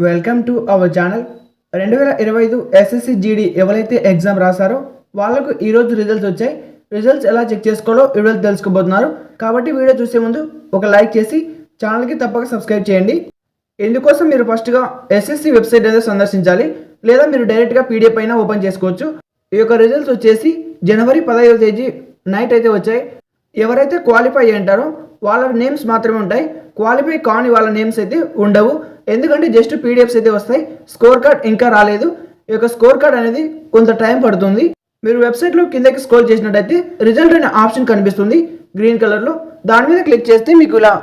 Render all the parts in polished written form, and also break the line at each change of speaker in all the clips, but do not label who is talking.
Welcome to our channel. 2025 SSC GD ఎవరైతే exam రాశారో వాళ్ళకు ఈరోజు రిజల్ట్స్ వచ్చాయి. రిజల్ట్స్ ఎలా చెక్ చేసుకోవాలో వీడియోలో తెలుసుకోబోతున్నారు. కాబట్టి వీడియో చూసే ముందు ఒక లైక్ చేసి ఛానల్కి తప్పక సబ్స్క్రైబ్ చేయండి. ఇందుకోసం మీరు ఫస్ట్గా ఎస్ఎస్సి వెబ్సైట్ అయితే సందర్శించాలి, లేదా మీరు డైరెక్ట్గా పీడిఎఫ్ అయినా ఓపెన్ చేసుకోవచ్చు. ఈ యొక్క రిజల్ట్స్ వచ్చేసి జనవరి 15వ తేదీ నైట్ అయితే వచ్చాయి. ఎవరైతే క్వాలిఫై అయ్యారో వాళ్ళ నేమ్స్ మాత్రమే ఉంటాయి. క్వాలిఫై కాని వాళ్ళ నేమ్స్ అయితే ఉండవు, ఎందుకంటే జస్ట్ పీడిఎఫ్స్ అయితే వస్తాయి. స్కోర్ కార్డ్ ఇంకా రాలేదు. ఈ యొక్క స్కోర్ కార్డ్ అనేది కొంత టైం పడుతుంది. మీరు వెబ్సైట్లో కిందకి స్క్రోల్ చేసినట్టయితే రిజల్ట్ అనే ఆప్షన్ కనిపిస్తుంది గ్రీన్ కలర్లో. దాని మీద క్లిక్ చేస్తే మీకు ఇలా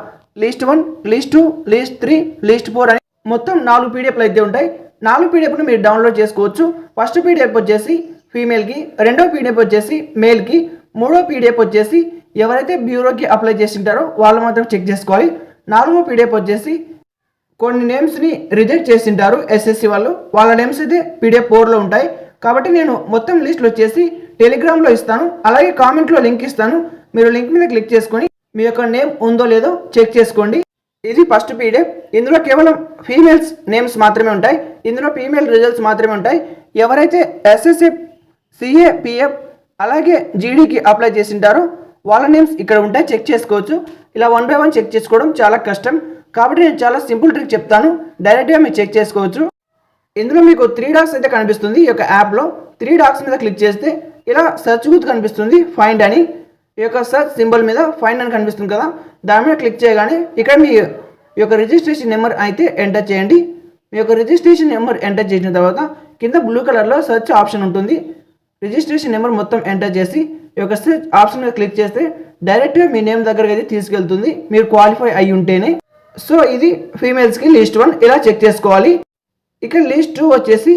లిస్ట్ 1, లిస్ట్ 2, లిస్ట్ 3, లిస్ట్ 4 అని మొత్తం 4 పీడిఎఫ్లు అయితే ఉంటాయి. 4 పీడిఎఫ్ను మీరు డౌన్లోడ్ చేసుకోవచ్చు. ఫస్ట్ పీడిఎఫ్ వచ్చేసి ఫీమేల్కి, రెండో పీడిఎఫ్ వచ్చేసి మేల్కి, మూడో పీడిఎఫ్ వచ్చేసి ఎవరైతే బ్యూరోకి అప్లై చేసింటారో వాళ్ళు మాత్రం చెక్ చేసుకోవాలి. 4వ పీడిఎఫ్ వచ్చేసి కొన్ని నేమ్స్ని రిజెక్ట్ చేసింటారు ఎస్ఎస్సి వాళ్ళు, వాళ్ళ నేమ్స్ అయితే పీడిఎఫ్ 4లో ఉంటాయి. కాబట్టి నేను మొత్తం లిస్టులు వచ్చేసి టెలిగ్రామ్లో ఇస్తాను, అలాగే కామెంట్లో లింక్ ఇస్తాను. మీరు లింక్ మీద క్లిక్ చేసుకొని మీ యొక్క నేమ్ ఉందో లేదో చెక్ చేసుకోండి. ఇది ఫస్ట్ పీడిఎఫ్. ఇందులో కేవలం ఫీమేల్స్ నేమ్స్ మాత్రమే ఉంటాయి. ఇందులో ఫీమేల్ రిజల్ట్స్ మాత్రమే ఉంటాయి. ఎవరైతే ఎస్ఎస్సి, సిఏ, పిఎఫ్ అలాగే జీడీకి అప్లై చేసింటారో వాళ్ళ నేమ్స్ ఇక్కడ ఉంటాయి, చెక్ చేసుకోవచ్చు. ఇలా 1 by 1 చెక్ చేసుకోవడం చాలా కష్టం, కాబట్టి నేను చాలా సింపుల్ ట్రిక్ చెప్తాను, డైరెక్ట్గా మీరు చెక్ చేసుకోవచ్చు. ఇందులో మీకు 3 డాట్స్ అయితే కనిపిస్తుంది. ఈ యొక్క యాప్లో 3 డాట్స్ మీద క్లిక్ చేస్తే ఇలా సెర్చ్ గుర్తు కనిపిస్తుంది, ఫైండ్ అని. ఈ యొక్క సెర్చ్ సింబల్ మీద ఫైండ్ అని కనిపిస్తుంది కదా, దాని మీద క్లిక్ చేయగానే ఇక్కడ మీ యొక్క రిజిస్ట్రేషన్ నెంబర్ అయితే ఎంటర్ చేయండి. మీ యొక్క రిజిస్ట్రేషన్ నెంబర్ ఎంటర్ చేసిన తర్వాత కింద బ్లూ కలర్లో సెర్చ్ ఆప్షన్ ఉంటుంది. రిజిస్ట్రేషన్ నెంబర్ మొత్తం ఎంటర్ చేసి ఈ యొక్క సెర్చ్ ఆప్షన్ మీద క్లిక్ చేస్తే డైరెక్ట్గా మీ నేమ్ దగ్గరికి అయితే తీసుకెళ్తుంది, మీరు క్వాలిఫై అయి ఉంటేనే. సో ఇది ఫీమేల్స్కి లిస్ట్ 1 ఇలా చెక్ చేసుకోవాలి. ఇక్కడ లిస్ట్ 2 వచ్చేసి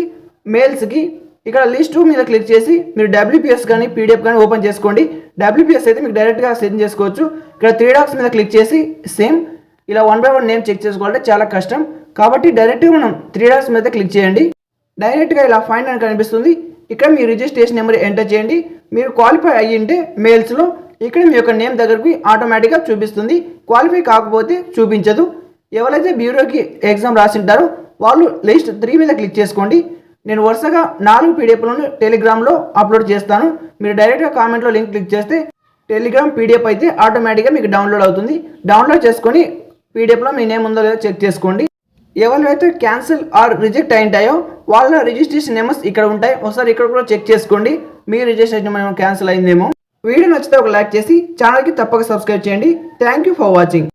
మేల్స్కి. ఇక్కడ లిస్ట్ 2 మీద క్లిక్ చేసి మీరు డబ్ల్యూపీఎస్ కానీ పీడిఎఫ్ కానీ ఓపెన్ చేసుకోండి. డబ్ల్యూపీఎస్ అయితే మీకు డైరెక్ట్గా సెండ్ చేసుకోవచ్చు. ఇక్కడ 3 డాట్స్ మీద క్లిక్ చేసి సేమ్ ఇలా 1 by 1 నేమ్ చెక్ చేసుకోవాలంటే చాలా కష్టం, కాబట్టి డైరెక్ట్గా మనం 3 డాట్స్ మీద క్లిక్ చేయండి. డైరెక్ట్గా ఇలా ఫైండ్ అని కనిపిస్తుంది. ఇక్కడ మీ రిజిస్ట్రేషన్ నెంబర్ ఎంటర్ చేయండి. మీరు క్వాలిఫై అయ్యి ఉంటే మేల్స్లో ఇక్కడ మీ యొక్క నేమ్ దగ్గరికి ఆటోమేటిక్గా చూపిస్తుంది. క్వాలిఫై కాకపోతే చూపించదు. ఎవరైతే బ్యూరోకి ఎగ్జామ్ రాసింటారో వాళ్ళు లిస్ట్ 3 మీద క్లిక్ చేసుకోండి. నేను వరుసగా 4 పీడిఎఫ్లను టెలిగ్రామ్లో అప్లోడ్ చేస్తాను. మీరు డైరెక్ట్గా కామెంట్లో లింక్ క్లిక్ చేస్తే టెలిగ్రామ్ పీడిఎఫ్ అయితే ఆటోమేటిక్గా మీకు డౌన్లోడ్ అవుతుంది. డౌన్లోడ్ చేసుకొని పీడిఎఫ్లో మీ నేమ్ ఉందో లేదో చెక్ చేసుకోండి. ఎవరైతే క్యాన్సిల్ ఆర్ రిజెక్ట్ అయింటాయో వాళ్ళ రిజిస్ట్రేషన్ నెంబర్స్ ఇక్కడ ఉంటాయి. ఒకసారి ఇక్కడ కూడా చెక్ చేసుకోండి, మీ రిజిస్ట్రేషన్ నెంబర్ క్యాన్సిల్ అయిందేమో. వీడియో నచ్చితే ఒక లైక్ చేసి ఛానల్కి తప్పక సబ్స్క్రైబ్ చేయండి. Thank you for watching.